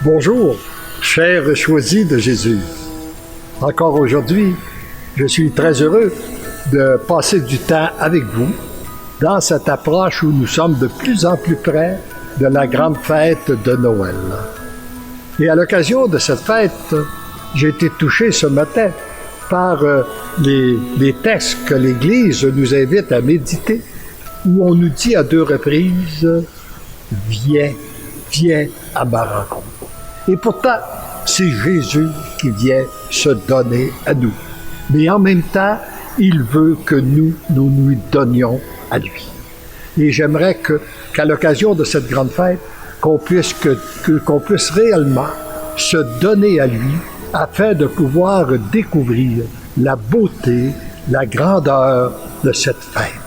Bonjour, chers choisis de Jésus. Encore aujourd'hui, je suis très heureux de passer du temps avec vous dans cette approche où nous sommes de plus en plus près de la grande fête de Noël. Et à l'occasion de cette fête, j'ai été touché ce matin par les textes que l'Église nous invite à méditer, où on nous dit à 2 reprises « Viens, viens à ma rencontre ». Et pourtant, c'est Jésus qui vient se donner à nous. Mais en même temps, il veut que nous lui donnions à lui. Et j'aimerais qu'à l'occasion de cette grande fête, qu'on puisse réellement se donner à lui afin de pouvoir découvrir la beauté, la grandeur de cette fête.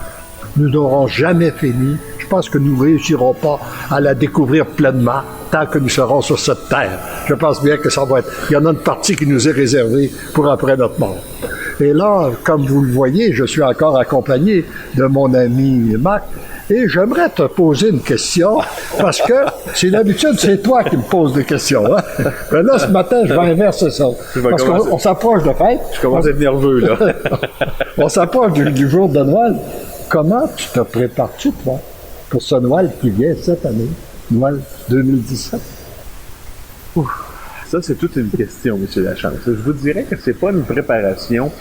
Nous n'aurons jamais fini. Je pense que nous ne réussirons pas à la découvrir pleinement tant que nous serons sur cette terre. Je pense bien que ça va être... Il y en a une partie qui nous est réservée pour après notre mort. Et là, comme vous le voyez, je suis encore accompagné de mon ami Marc. Et j'aimerais te poser une question, parce que c'est d'habitude, c'est toi qui me poses des questions. Hein? Mais là, ce matin, je vais inverser ça. Parce qu'on s'approche de fête. Je commence à être nerveux, là. On s'approche du jour de Noël. Comment tu te prépares-tu, toi, pour ce Noël qui vient cette année, Noël 2017? Ouf, ça, c'est toute une question, M. Lachance. Je vous dirais que c'est pas une préparation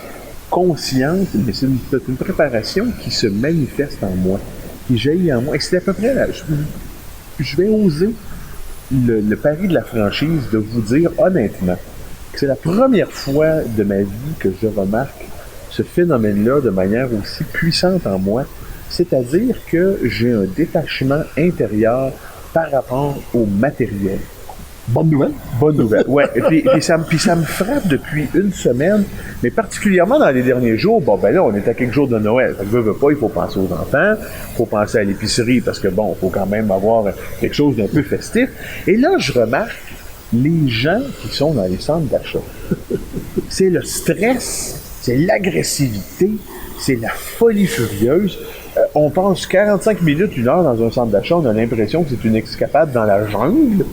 consciente, mais c'est une préparation qui se manifeste en moi, qui jaillit en moi. Et c'est à peu près là. Je vais oser le pari de la franchise de vous dire honnêtement que c'est la première fois de ma vie que je remarque ce phénomène-là de manière aussi puissante en moi, c'est-à-dire que j'ai un détachement intérieur par rapport au matériel. Bonne nouvelle? Bonne nouvelle, ouais. Puis ça me frappe depuis une semaine, mais particulièrement dans les derniers jours. Bon, ben là, on est à quelques jours de Noël. Fait que veut pas, il faut penser aux enfants, il faut penser à l'épicerie, parce que bon, il faut quand même avoir quelque chose d'un peu festif. Et là, je remarque les gens qui sont dans les centres d'achat. C'est le stress, c'est l'agressivité, c'est la folie furieuse. On passe 45 minutes, 1 heure dans un centre d'achat, on a l'impression que c'est une escapade dans la jungle.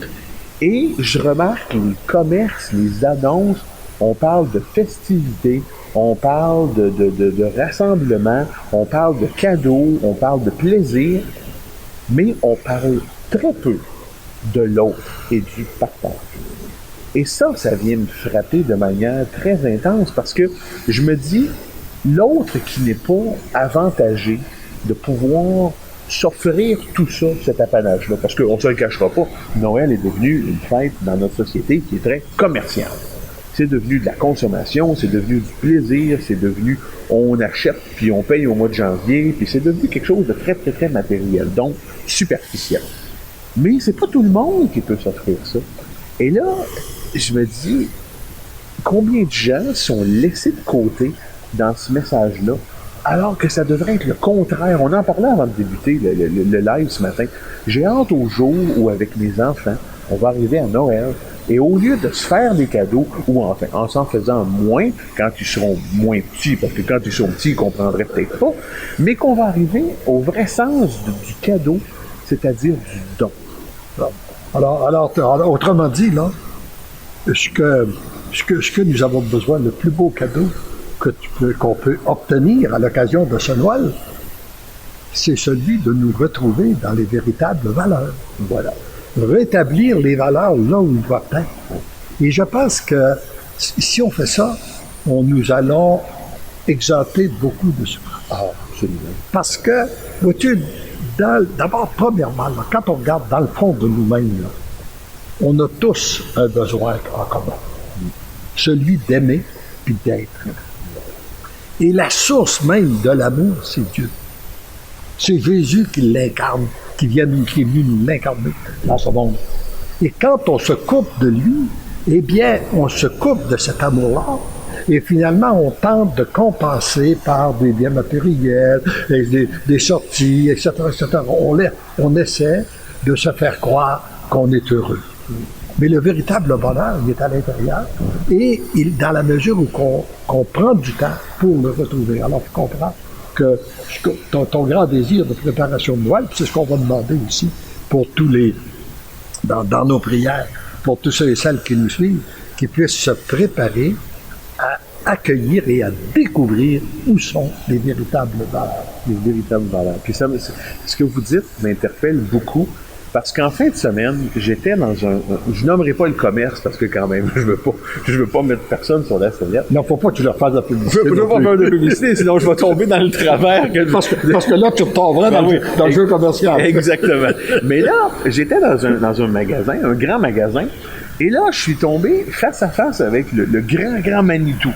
Et je remarque les commerces, les annonces, on parle de festivités, on parle de rassemblements, on parle de cadeaux, on parle de plaisir, mais on parle très peu de l'autre et du partage. Et ça vient me frapper de manière très intense parce que je me dis, l'autre qui n'est pas avantagé de pouvoir s'offrir tout ça, cet apanage-là, parce qu'on ne se le cachera pas, Noël est devenu une fête dans notre société qui est très commerciale. C'est devenu de la consommation, c'est devenu du plaisir, c'est devenu on achète puis on paye au mois de janvier, puis c'est devenu quelque chose de très, très, très matériel, donc superficiel. Mais c'est pas tout le monde qui peut s'offrir ça. Et là, je me dis, combien de gens sont laissés de côté dans ce message-là, alors que ça devrait être le contraire. On en parlait avant de débuter le live ce matin. J'ai hâte au jour où, avec mes enfants, on va arriver à Noël, et au lieu de se faire des cadeaux, ou enfin, en s'en faisant moins, quand ils seront moins petits, parce que quand ils sont petits, ils comprendraient peut-être pas, mais qu'on va arriver au vrai sens du cadeau, c'est-à-dire du don. Alors, autrement dit, là, ce que nous avons besoin, le plus beau cadeau qu'on peut obtenir à l'occasion de ce Noël, c'est celui de nous retrouver dans les véritables valeurs. Voilà. Rétablir les valeurs là où ils doivent être. Et je pense que si on fait ça, nous allons exempter beaucoup de souffrance. Ah, absolument. Parce que, vois-tu, d'abord, premièrement, là, quand on regarde dans le fond de nous-mêmes, là, on a tous un besoin en commun. Celui d'aimer puis d'être. Et la source même de l'amour, c'est Dieu. C'est Jésus qui l'incarne, qui est venu nous l'incarner dans ce monde. Et quand on se coupe de lui, eh bien, on se coupe de cet amour-là. Et finalement, on tente de compenser par des biens matériels, des sorties, etc., etc. On essaie de se faire croire qu'on est heureux. Mais le véritable bonheur, il est à l'intérieur. Et dans la mesure où qu'on prend du temps pour le retrouver. Alors, tu comprends que ton grand désir de préparation de Noël, c'est ce qu'on va demander aussi pour tous les... dans nos prières pour tous ceux et celles qui nous suivent, qu'ils puissent se préparer à accueillir et à découvrir où sont les véritables valeurs. Les véritables valeurs. Puis ça, ce que vous dites m'interpelle beaucoup, parce qu'en fin de semaine, j'étais dans je nommerai pas le commerce, parce que quand même, je veux pas mettre personne sur la sellette. Non, faut pas que tu leur fasses de la publicité. Je veux pas faire de publicité, sinon je vais tomber dans le travers. Parce que là, tu retomberais dans le jeu commercial. Exactement. Mais là, j'étais dans un magasin, un grand magasin, et là, je suis tombé face à face avec le grand Manitou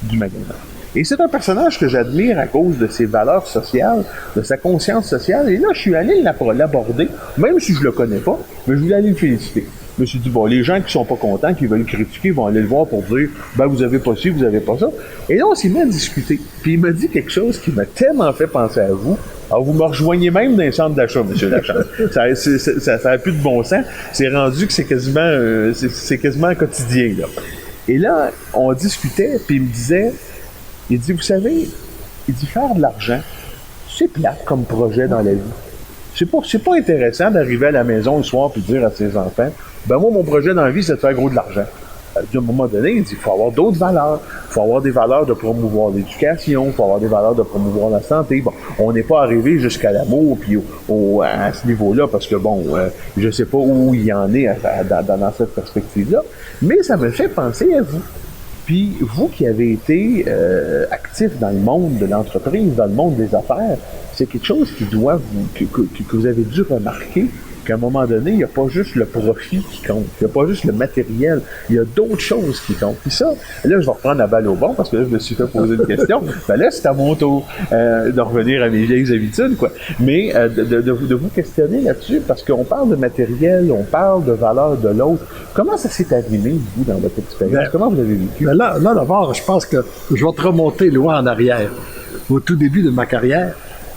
du magasin. Et c'est un personnage que j'admire à cause de ses valeurs sociales, de sa conscience sociale. Et là, je suis allé l'aborder, même si je le connais pas, mais je voulais aller le féliciter. Je me suis dit, bon, les gens qui sont pas contents, qui veulent critiquer, vont aller le voir pour dire, ben, vous avez pas ci, vous avez pas ça. Et là, on s'est mis à discuter. Puis il m'a dit quelque chose qui m'a tellement fait penser à vous. Alors, vous me rejoignez même dans les centres d'achat, M. Lachance. Ça a plus de bon sens. C'est rendu que c'est quasiment quotidien, là. Et là, on discutait, puis il me disait, il dit, vous savez, il dit, faire de l'argent, c'est plate comme projet dans la vie. C'est pas intéressant d'arriver à la maison le soir puis dire à ses enfants, ben moi, mon projet dans la vie, c'est de faire gros de l'argent. À un moment donné, il dit, il faut avoir d'autres valeurs. Il faut avoir des valeurs de promouvoir l'éducation, il faut avoir des valeurs de promouvoir la santé. Bon, on n'est pas arrivé jusqu'à l'amour puis à ce niveau-là, parce que bon, je sais pas où il y en est dans cette perspective-là, mais ça me fait penser à vous. Puis, vous qui avez été actif dans le monde de l'entreprise, dans le monde des affaires, c'est quelque chose que vous avez dû remarquer, qu'à un moment donné, il n'y a pas juste le profit qui compte, il n'y a pas juste le matériel, il y a d'autres choses qui comptent. Puis ça, là, je vais reprendre la balle au bon, parce que là, je me suis fait poser une question. Ben là, c'est à mon tour de revenir à mes vieilles habitudes, quoi. Mais de vous questionner là-dessus, parce qu'on parle de matériel, on parle de valeur de l'autre. Comment ça s'est animé, vous, dans votre expérience? Comment vous l'avez vécu? Ben là, d'abord, je pense que je vais te remonter loin en arrière. Au tout début de ma carrière,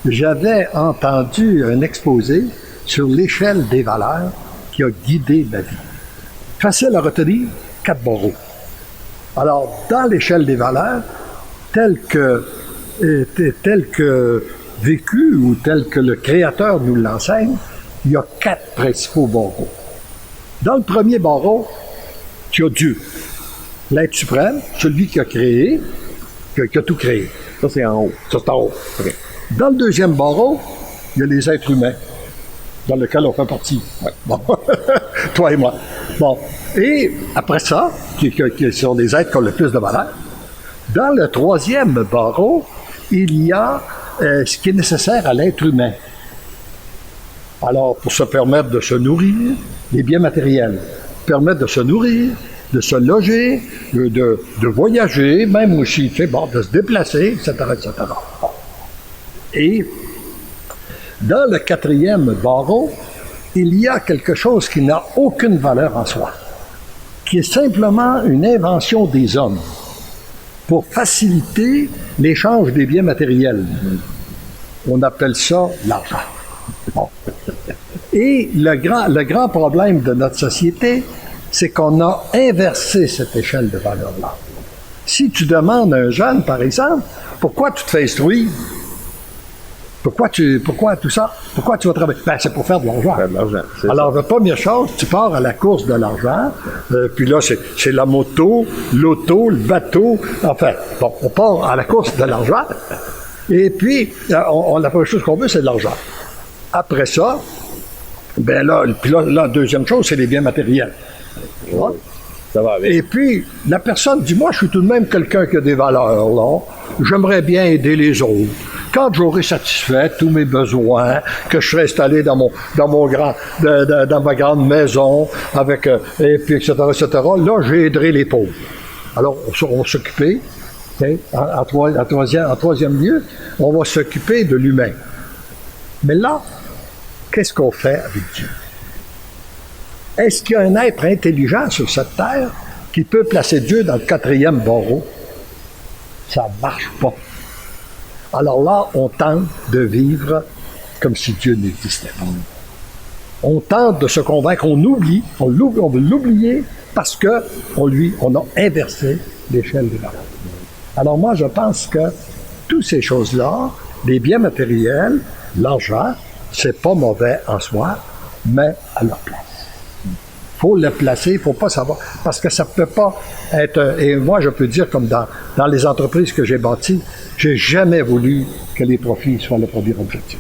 j'avais entendu un exposé sur l'échelle des valeurs qui a guidé ma vie. Facile à retenir, 4 barreaux. Alors, dans l'échelle des valeurs, telle que vécue ou telle que le Créateur nous l'enseigne, il y a 4 principaux barreaux. Dans le premier barreau, tu as Dieu, l'être suprême, celui qui a créé, qui a tout créé. Ça, c'est en haut. Ça, c'est en haut. Okay. Dans le deuxième barreau, il y a les êtres humains, dans lequel on fait partie. Ouais. Bon. Toi et moi. Bon. Et après ça, qui sont des êtres qui ont le plus de valeur, dans le troisième barreau, il y a ce qui est nécessaire à l'être humain. Alors, pour se permettre de se nourrir, les biens matériels, permettre de se nourrir, de se loger, de voyager, même aussi, tu sais, bon, de se déplacer, etc., etc. Bon. Et dans le quatrième barreau, il y a quelque chose qui n'a aucune valeur en soi, qui est simplement une invention des hommes pour faciliter l'échange des biens matériels. On appelle ça l'argent. Bon. Et le grand problème de notre société, c'est qu'on a inversé cette échelle de valeur-là. Si tu demandes à un jeune, par exemple, pourquoi tu te fais instruire? Pourquoi tout ça? Pourquoi tu vas travailler? Ben, c'est pour faire de l'argent. Faire de l'argent. Alors, la première chose, tu pars à la course de l'argent, puis là, c'est la moto, l'auto, le bateau, enfin, bon, on part à la course de l'argent, et puis, la première chose qu'on veut, c'est de l'argent. Après ça, ben là, la deuxième chose, c'est les biens matériels. Oui. Ça va avec. Et puis, la personne dit, moi, je suis tout de même quelqu'un qui a des valeurs, là. J'aimerais bien aider les autres. Quand j'aurai satisfait tous mes besoins, que je serai installé dans ma grande maison, avec, et puis, etc., là, j'aiderai les pauvres. Alors, on va s'occuper, en troisième lieu, on va s'occuper de l'humain. Mais là, qu'est-ce qu'on fait avec Dieu? Est-ce qu'il y a un être intelligent sur cette terre qui peut placer Dieu dans le quatrième barreau? Ça ne marche pas. Alors là, on tente de vivre comme si Dieu n'existait pas. On tente de se convaincre, on veut l'oublier parce qu'on a inversé l'échelle des valeurs. Alors moi, je pense que toutes ces choses-là, les biens matériels, l'argent, c'est pas mauvais en soi, mais à leur place. Il faut le placer, il faut pas savoir, parce que ça peut pas être, et moi je peux dire comme dans les entreprises que j'ai bâties, j'ai jamais voulu que les profits soient le premier objectif.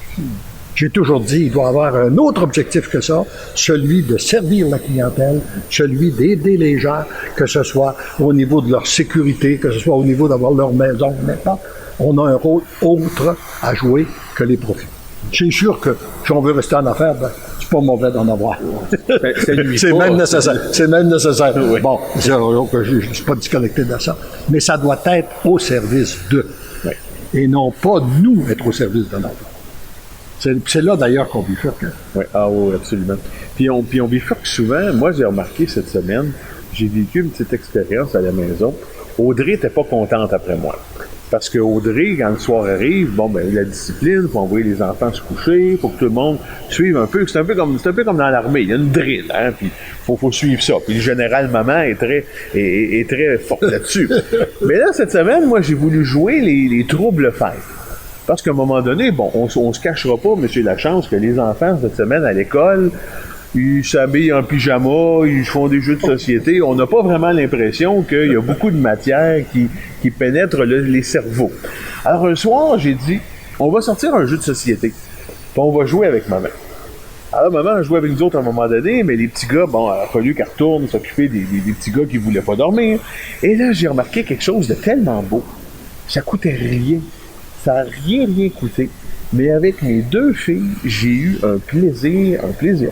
J'ai toujours dit, il doit y avoir un autre objectif que ça, celui de servir la clientèle, celui d'aider les gens, que ce soit au niveau de leur sécurité, que ce soit au niveau d'avoir leur maison, n'importe. On a un rôle autre à jouer que les profits. C'est sûr que si on veut rester en affaires, ben, c'est pas mauvais d'en avoir. C'est même nécessaire. C'est même nécessaire. Oui. Bon, je ne suis pas disconnecté de ça, mais ça doit être au service d'eux. Oui. Et non pas nous être au service de l'autre. C'est là d'ailleurs qu'on bifurque. Oui, ah oui, absolument. Puis on bifurque souvent. Moi, j'ai remarqué cette semaine, j'ai vécu une petite expérience à la maison. Audrey n'était pas contente après moi. Parce que Audrey, quand le soir arrive, bon, ben, la discipline, faut envoyer les enfants se coucher, faut que tout le monde suive un peu. C'est un peu comme dans l'armée. Il y a une drill, hein, puis faut suivre ça. Puis le général maman est très fort là-dessus. Mais là, cette semaine, moi, j'ai voulu jouer les troubles fêtes. Parce qu'à un moment donné, bon, on se cachera pas, monsieur Lachance, que les enfants, cette semaine, à l'école, ils s'habillent en pyjama, ils font des jeux de société. On n'a pas vraiment l'impression qu'il y a beaucoup de matière qui pénètre les cerveaux. Alors, un soir, j'ai dit, on va sortir un jeu de société, puis on va jouer avec maman. Alors, maman a joué avec nous autres à un moment donné, mais les petits gars, bon, il a fallu qu'elle retourne s'occuper des petits gars qui voulaient pas dormir. Et là, j'ai remarqué quelque chose de tellement beau. Ça coûtait rien. Ça n'a rien coûté. Mais avec mes deux filles, j'ai eu un plaisir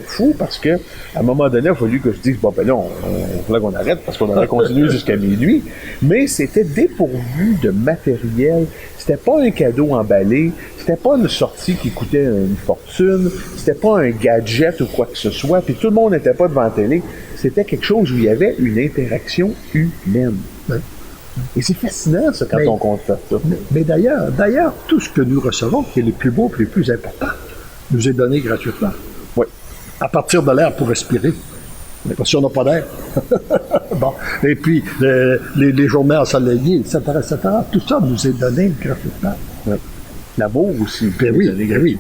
fou parce que à un moment donné, il a fallu que je dise, bon, ben là, il faudrait qu'on arrête parce qu'on aurait continué jusqu'à minuit. Mais c'était dépourvu de matériel. C'était pas un cadeau emballé. C'était pas une sortie qui coûtait une fortune. C'était pas un gadget ou quoi que ce soit. Puis tout le monde n'était pas devant la télé. C'était quelque chose où il y avait une interaction humaine. Oui. Et c'est fascinant, ça, quand on constate ça. Mais d'ailleurs, tout ce que nous recevons, qui est le plus beau et le plus important, nous est donné gratuitement. Oui. À partir de l'air pour respirer. Parce qu'on n'a pas d'air. Bon. Et puis, les journées ensoleillées, etc., tout ça nous est donné gratuitement. Oui. L'amour aussi. Ben oui.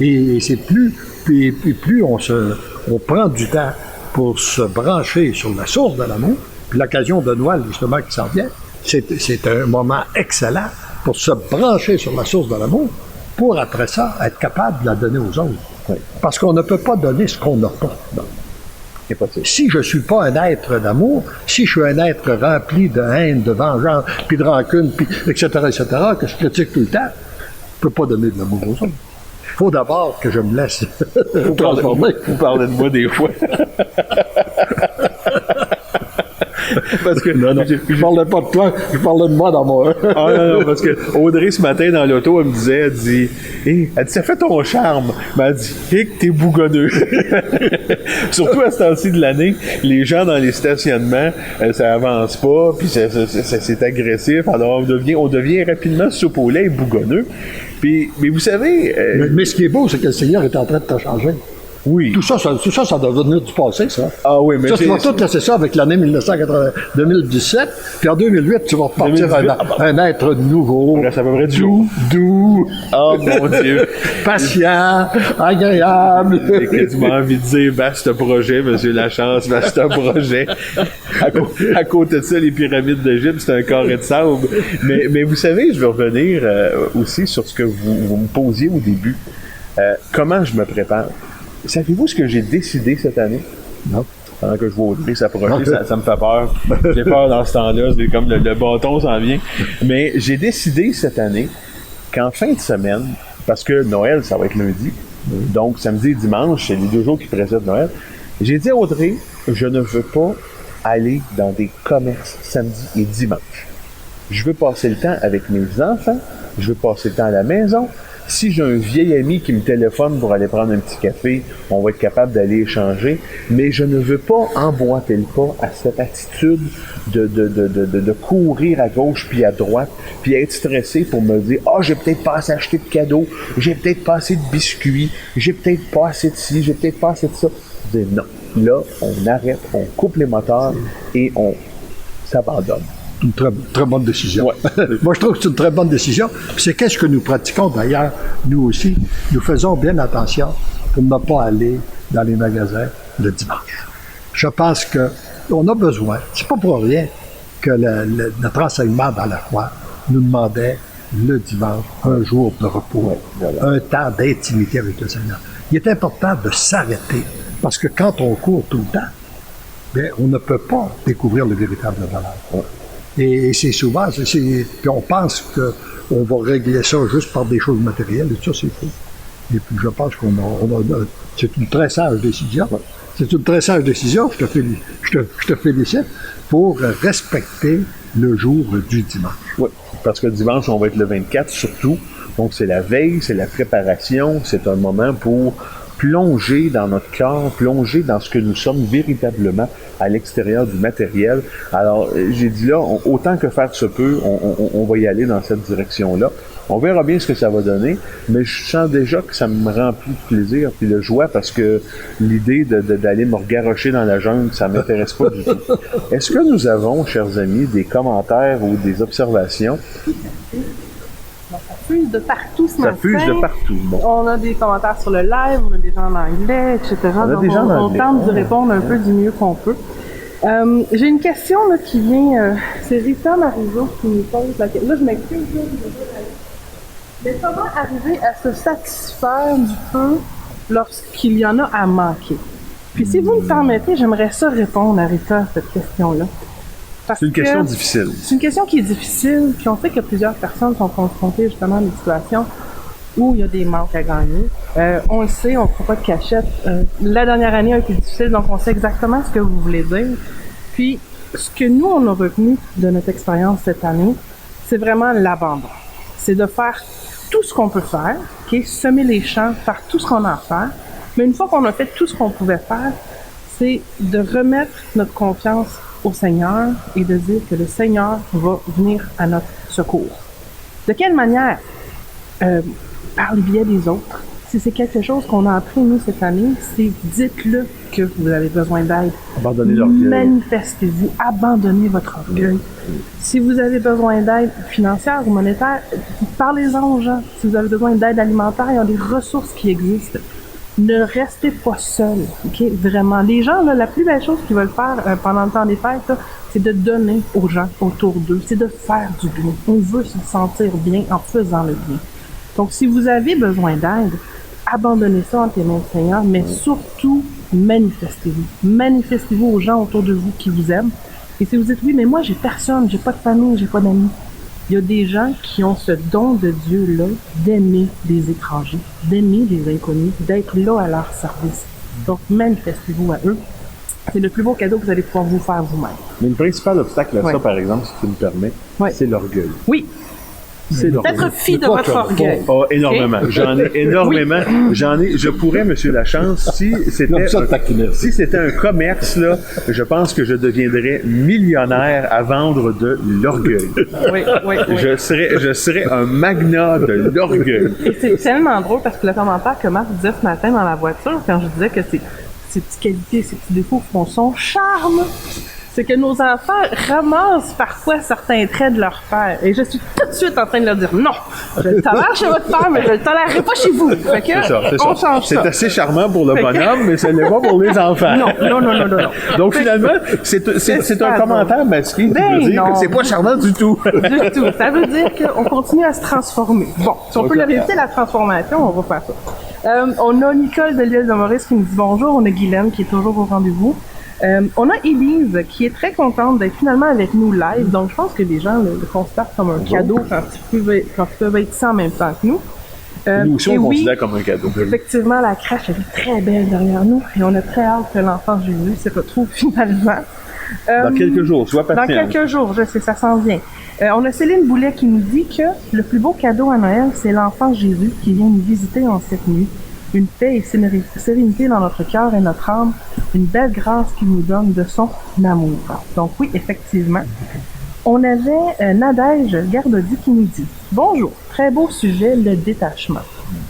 Et c'est plus on prend du temps pour se brancher sur la source de l'amour. Puis l'occasion de Noël, justement, qui s'en vient, c'est un moment excellent pour se brancher sur la source de l'amour, pour après ça, être capable de la donner aux autres. Oui. Parce qu'on ne peut pas donner ce qu'on n'a pas. Si je ne suis pas un être d'amour, si je suis un être rempli de haine, de vengeance, puis de rancune, puis etc., que je critique tout le temps, je ne peux pas donner de l'amour aux autres. Il faut d'abord que je me laisse transformer. Vous parlez de moi des fois. Parce que non, je parlais pas de toi, je parlais de moi dans mon... non, parce que Audrey, ce matin, dans l'auto, elle dit, ça fait ton charme. Mais elle dit, que t'es bougonneux. Surtout à ce temps-ci de l'année, les gens dans les stationnements, ça avance pas, puis c'est agressif, alors on devient rapidement soupe au lait et bougonneux. Puis, mais vous savez... Mais ce qui est beau, c'est que le Seigneur est en train de te changer. Oui. Tout ça doit devenir du passé, ça. Ah oui, mais ça, tu vas tout laisser ça avec l'année 2017, puis en 2008, tu vas repartir un être nouveau. C'est à peu près doux. Oh mon Dieu. Patient, agréable. J'ai quasiment envie de dire, vaste projet, monsieur Lachance, vaste projet. À côté de ça, les pyramides d'Égypte, c'est un carré de sable. Mais vous savez, je vais revenir aussi sur ce que vous me posiez au début. Comment je me prépare? Savez-vous ce que j'ai décidé cette année? Non. Pendant que je vois Audrey s'approcher, ça me fait peur. J'ai peur dans ce temps-là, c'est comme le bâton s'en vient. Mais j'ai décidé cette année qu'en fin de semaine, parce que Noël, ça va être lundi, donc samedi et dimanche, c'est les 2 jours qui précèdent Noël, j'ai dit à Audrey, je ne veux pas aller dans des commerces samedi et dimanche. Je veux passer le temps avec mes enfants, je veux passer le temps à la maison. Si j'ai un vieil ami qui me téléphone pour aller prendre un petit café, on va être capable d'aller échanger, mais je ne veux pas emboîter le pas à cette attitude de courir à gauche puis à droite, puis être stressé pour me dire « Ah, j'ai peut-être pas assez acheté de cadeaux, j'ai peut-être pas assez de biscuits, j'ai peut-être pas assez de ci, j'ai peut-être pas assez de ça. » Je dis non. Là, on arrête, on coupe les moteurs et on s'abandonne. Une très bonne décision. Ouais. Moi, je trouve que c'est une très bonne décision. Puis c'est qu'est-ce que nous pratiquons d'ailleurs, nous aussi. Nous faisons bien attention pour ne pas aller dans les magasins le dimanche. Je pense qu'on a besoin, c'est pas pour rien que notre enseignement dans la foi nous demandait le dimanche, un jour de repos, un temps d'intimité avec le Seigneur. Il est important de s'arrêter, parce que quand on court tout le temps, bien, on ne peut pas découvrir le véritable valeur. Et c'est souvent, puis on pense qu'on va régler ça juste par des choses matérielles, et ça, c'est faux. Et puis je pense c'est une très sage décision. C'est une très sage décision, je te félicite, pour respecter le jour du dimanche. Oui, parce que dimanche, on va être le 24 surtout. Donc, c'est la veille, c'est la préparation, c'est un moment pour plonger dans notre cœur, plonger dans ce que nous sommes véritablement à l'extérieur du matériel. Alors, j'ai dit là, autant que faire se peut, on va y aller dans cette direction-là. On verra bien ce que ça va donner, mais je sens déjà que ça me remplit de plaisir puis de joie parce que l'idée d'aller me regarrocher dans la jungle, ça m'intéresse pas du tout. Est-ce que nous avons, chers amis, des commentaires ou des observations? Ça fuse de partout ce matin. Ça fuse de partout. Bon. On a des commentaires sur le live, on a des gens en anglais, etc. On tente de répondre un peu du mieux qu'on peut. J'ai une question là, qui vient, c'est Rita Marizo qui nous pose la question. Là, je m'excuse. Mais comment arriver à se satisfaire du peu lorsqu'il y en a à manquer? Puis si vous me permettez, j'aimerais ça répondre à Rita à cette question-là. C'est une question difficile. C'est une question qui est difficile, puis on sait que plusieurs personnes sont confrontées justement à des situations où il y a des manques à gagner. On le sait, on ne fera pas de cachette. La dernière année a été difficile, donc on sait exactement ce que vous voulez dire. Puis, ce que nous, on a retenu de notre expérience cette année, c'est vraiment l'abandon. C'est de faire tout ce qu'on peut faire, semer les champs, faire tout ce qu'on a à faire. Mais une fois qu'on a fait tout ce qu'on pouvait faire, c'est de remettre notre confiance au Seigneur et de dire que le Seigneur va venir à notre secours. De quelle manière? Par le biais des autres. Si c'est quelque chose qu'on a appris, nous, cette année, c'est dites-le que vous avez besoin d'aide. Abandonnez l'orgueil. Manifestez-vous. Abandonnez votre orgueil. Si vous avez besoin d'aide financière ou monétaire, parlez-en aux gens. Si vous avez besoin d'aide alimentaire, il y a des ressources qui existent. Ne restez pas seul, ok? Vraiment. Les gens, là, la plus belle chose qu'ils veulent faire pendant le temps des fêtes, là, c'est de donner aux gens autour d'eux. C'est de faire du bien. On veut se sentir bien en faisant le bien. Donc, si vous avez besoin d'aide, abandonnez ça entre les mains du Seigneur, mais surtout, manifestez-vous. Manifestez-vous aux gens autour de vous qui vous aiment. Et si vous dites, oui, mais moi, j'ai personne, j'ai pas de famille, j'ai pas d'amis. Il y a des gens qui ont ce don de Dieu-là d'aimer des étrangers, d'aimer des inconnus, d'être là à leur service. Donc, manifestez-vous à eux. C'est le plus beau cadeau que vous allez pouvoir vous faire vous-même. Mais le principal obstacle à ça, par exemple, si tu me permets, c'est l'orgueil. Oui. C'est être fi de votre orgueil. Oh, énormément. Okay. J'en ai énormément. Je pourrais, monsieur Lachance, si c'était un commerce, là, je pense que je deviendrais millionnaire à vendre de l'orgueil. Oui. Je serais un magnat de l'orgueil. Et c'est tellement drôle parce que le commentaire que Marc disait ce matin dans la voiture, quand je disais que ces petites qualités, ces petits défauts font son charme, c'est que nos enfants ramassent parfois certains traits de leur père. Et je suis tout de suite en train de leur dire non, je le tolère chez votre père, mais je le tolérerai pas chez vous. Fait que, on change ça. C'est assez charmant pour le bonhomme, mais ce n'est pas pour les enfants. Non. Donc finalement, c'est un commentaire masqué qui veut dire que c'est pas charmant du tout. Du tout. Ça veut dire qu'on continue à se transformer. Bon, si on peut leur éviter la transformation, on va faire ça. On a Nicole de l'île de Maurice qui nous dit bonjour. On a Guylaine qui est toujours au rendez-vous. On a Élise qui est très contente d'être finalement avec nous live, donc je pense que les gens le considèrent comme un cadeau quand ils peuvent être ici en même temps que nous. Nous aussi, on considère comme un cadeau. Effectivement, la crèche elle est très belle derrière nous et on a très hâte que l'enfant Jésus se retrouve finalement. Dans quelques jours, sois patient. Dans quelques jours, je sais, ça s'en vient. On a Céline Boulet qui nous dit que le plus beau cadeau à Noël, c'est l'enfant Jésus qui vient nous visiter en cette nuit. Une paix et sérénité dans notre cœur et notre âme, une belle grâce qu'il nous donne de son amour. Donc oui, effectivement. On avait Nadège Gardodi qui nous dit « Bonjour, très beau sujet, le détachement.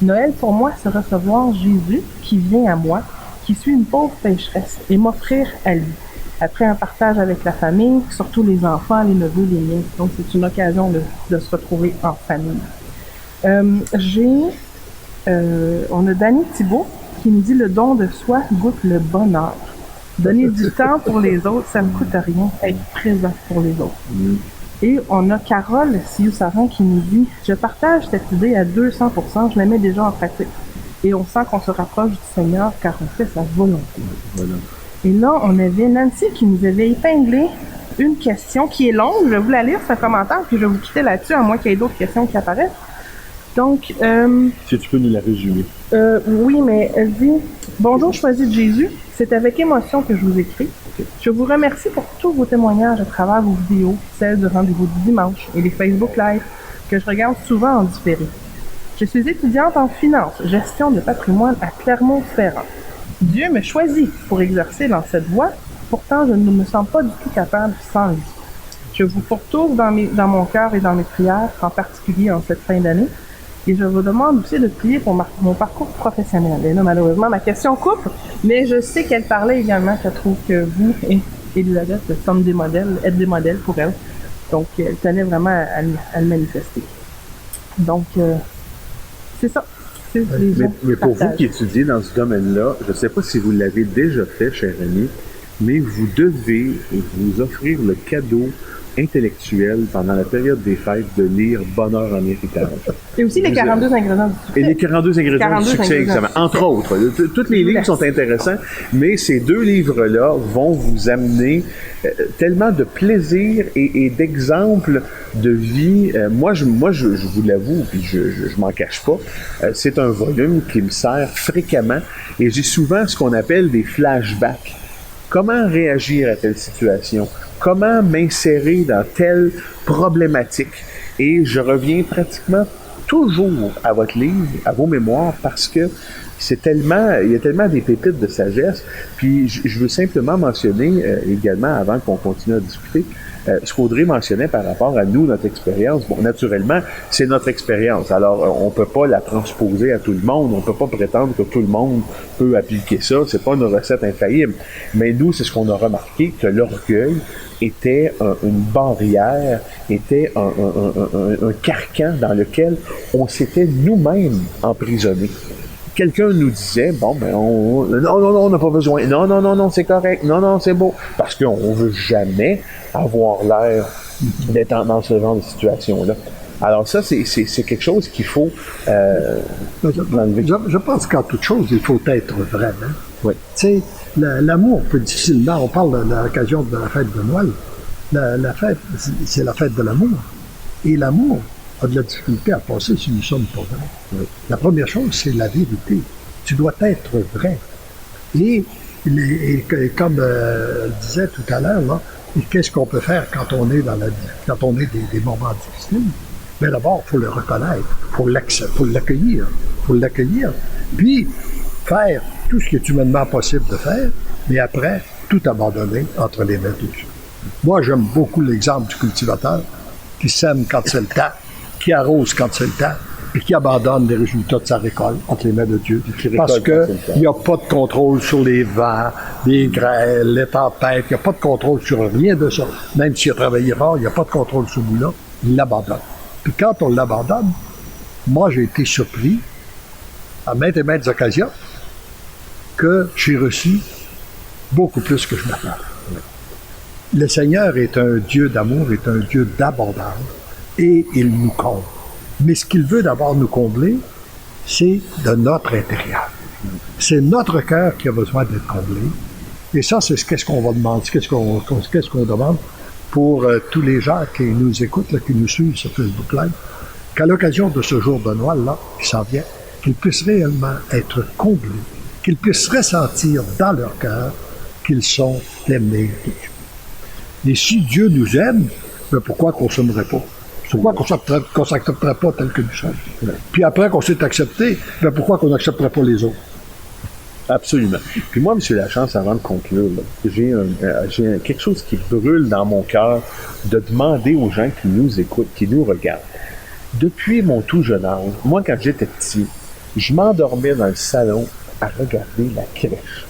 Noël pour moi, c'est recevoir Jésus qui vient à moi, qui suis une pauvre pécheresse, et m'offrir à lui. Après un partage avec la famille, surtout les enfants, les neveux, les nièces. Donc c'est une occasion de se retrouver en famille. On a Dany Thibault qui nous dit « Le don de soi goûte le bonheur. Donner du temps pour les autres, ça ne coûte rien. Être présent pour les autres. Et on a Carole Sioux-Sarin qui nous dit « Je partage cette idée à 200%, je la mets déjà en pratique. Et on sent qu'on se rapproche du Seigneur car on fait sa volonté. » Et là, on avait Nancy qui nous avait épinglé une question qui est longue. Je vais vous la lire, c'est un commentaire, puis je vais vous quitter là-dessus, à moins qu'il y ait d'autres questions qui apparaissent. Donc, si tu peux nous la résumer. Oui, mais elle dit « Bonjour, choisi de Jésus. C'est avec émotion que je vous écris. Je vous remercie pour tous vos témoignages à travers vos vidéos, celles du rendez-vous du dimanche et les Facebook Live, que je regarde souvent en différé. Je suis étudiante en finance, gestion de patrimoine à Clermont-Ferrand. Dieu me choisit pour exercer dans cette voie, pourtant je ne me sens pas du tout capable sans lui. Je vous retrouve dans mon cœur et dans mes prières, en particulier en cette fin d'année, et je vous demande aussi de prier pour mon parcours professionnel. Et là, malheureusement, ma question coupe, mais je sais qu'elle parlait également qu'elle trouve que vous et Elisabeth êtes des modèles pour elle. Donc, elle tenait vraiment à le manifester. Donc, c'est ça. Mais pour vous qui étudiez dans ce domaine-là, je ne sais pas si vous l'avez déjà fait, cher ami, mais vous devez vous offrir le cadeau intellectuel pendant la période des fêtes de lire Bonheur en héritage. Et aussi les 42 ingrédients du succès. Et les 42 ingrédients du succès, exactement. Entre autres. Tous les livres sont intéressants, mais ces deux livres-là vont vous amener tellement de plaisir et d'exemples de vie. Moi, je vous l'avoue, puis je m'en cache pas, c'est un volume qui me sert fréquemment et j'ai souvent ce qu'on appelle des flashbacks. Comment réagir à telle situation? Comment m'insérer dans telle problématique? Et je reviens pratiquement toujours à votre livre, à vos mémoires, parce que il y a tellement des pépites de sagesse. Puis je veux simplement mentionner également, avant qu'on continue à discuter, ce qu'Audrey mentionnait par rapport à nous, notre expérience. Bon, naturellement, c'est notre expérience. Alors, on peut pas la transposer à tout le monde. On peut pas prétendre que tout le monde peut appliquer ça. C'est pas une recette infaillible. Mais nous, c'est ce qu'on a remarqué, que l'orgueil était une barrière, était un carcan dans lequel on s'était nous-mêmes emprisonnés. Quelqu'un nous disait, non, on n'a pas besoin. Non, c'est correct. Non, c'est beau. Parce qu'on veut jamais avoir l'air d'être dans ce genre de situation-là. Alors ça, c'est quelque chose qu'il faut enlever. Je pense qu'en toute chose, il faut être vrai. Hein? Oui. Tu sais, l'amour peut difficilement, on parle de l'occasion de la fête de Noël, la fête, c'est la fête de l'amour. Et l'amour a de la difficulté à passer si nous sommes pas vrais. Oui. La première chose, c'est la vérité. Tu dois être vrai. Et comme elle disait tout à l'heure, là, qu'est-ce qu'on peut faire quand on est quand on est des moments difficiles? Mais d'abord, il faut le reconnaître, faut l'accueillir, puis faire tout ce qui est humainement possible de faire, mais après, tout abandonner entre les mains de Dieu. Moi, j'aime beaucoup l'exemple du cultivateur qui sème quand c'est le temps, qui arrose quand c'est le temps, et qui abandonne les résultats de sa récolte entre les mains de Dieu. Parce qu'il n'y a pas de contrôle sur les vents, les grêles, les tempêtes, il n'y a pas de contrôle sur rien de ça. Même s'il a travaillé fort, il n'y a pas de contrôle sur lui-là, il l'abandonne. Puis quand on l'abandonne, moi j'ai été surpris, à maintes et maintes occasions, que j'ai reçu beaucoup plus que je m'attendais. Le Seigneur est un Dieu d'amour, est un Dieu d'abondance, et il nous comble. Mais ce qu'il veut d'abord nous combler, c'est de notre intérieur. C'est notre cœur qui a besoin d'être comblé. Et ça, c'est qu'est-ce qu'on va demander, qu'est-ce qu'on demande pour tous les gens qui nous écoutent, là, qui nous suivent sur Facebook Live, qu'à l'occasion de ce jour de Noël, là, qui s'en vient, qu'ils puissent réellement être comblés, qu'ils puissent ressentir dans leur cœur qu'ils sont aimés de Dieu. Et si Dieu nous aime, ben pourquoi qu'on ne s'aimerait pas? Pourquoi qu'on ne s'accepterait pas tel que nous sommes? Puis après qu'on s'est accepté, ben pourquoi qu'on n'accepterait pas les autres? Absolument. Puis moi, M. Lachance, avant de conclure, là, j'ai quelque chose qui brûle dans mon cœur de demander aux gens qui nous écoutent, qui nous regardent. Depuis mon tout jeune âge, moi, quand j'étais petit, je m'endormais dans le salon à regarder la crèche.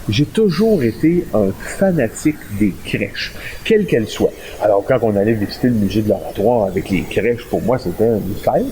J'ai toujours été un fanatique des crèches, quelles qu'elles soient. Alors, quand on allait visiter le musée de l'Oratoire avec les crèches, pour moi, c'était une fête.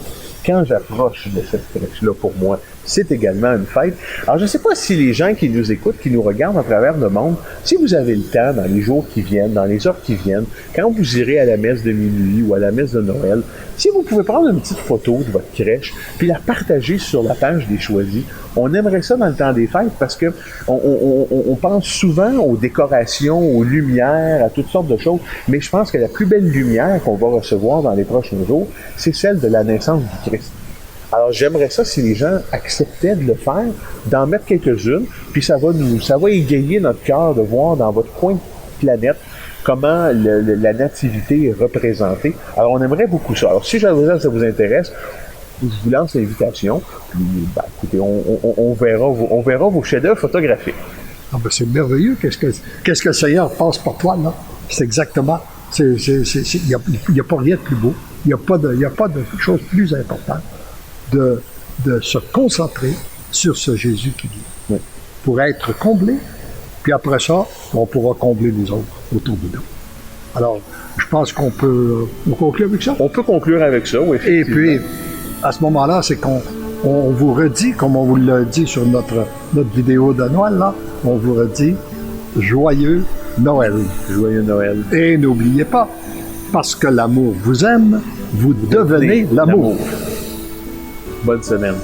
Quand j'approche de cette crèche-là, pour moi, c'est également une fête. Alors, je ne sais pas si les gens qui nous écoutent, qui nous regardent à travers le monde, si vous avez le temps dans les jours qui viennent, dans les heures qui viennent, quand vous irez à la messe de minuit ou à la messe de Noël, si vous pouvez prendre une petite photo de votre crèche, puis la partager sur la page des Choisis, on aimerait ça dans le temps des fêtes parce que on pense souvent aux décorations, aux lumières, à toutes sortes de choses, mais je pense que la plus belle lumière qu'on va recevoir dans les prochains jours, c'est celle de la naissance du Christ. Alors, j'aimerais ça si les gens acceptaient de le faire, d'en mettre quelques-unes, puis ça va égayer notre cœur de voir dans votre coin de planète comment la nativité est représentée. Alors, on aimerait beaucoup ça. Alors, si ça vous intéresse, je vous lance l'invitation, puis, écoutez, on verra vos chefs-d'œuvre photographiques. Ah ben c'est merveilleux. Qu'est-ce que le Seigneur passe pour toi, là? C'est exactement. Il n'y a pas rien de plus beau. Il n'y a pas de chose plus importante de se concentrer sur ce Jésus qui vit. Oui. Pour être comblé, puis après ça, on pourra combler les autres autour de nous. Alors, je pense qu'on peut conclure avec ça. On peut conclure avec ça, oui. Et puis, à ce moment-là, c'est qu'on vous redit, comme on vous l'a dit sur notre vidéo de Noël, là, on vous redit joyeux Noël. Joyeux Noël. Et n'oubliez pas, parce que l'amour vous aime, vous devenez l'amour. Bonne semaine.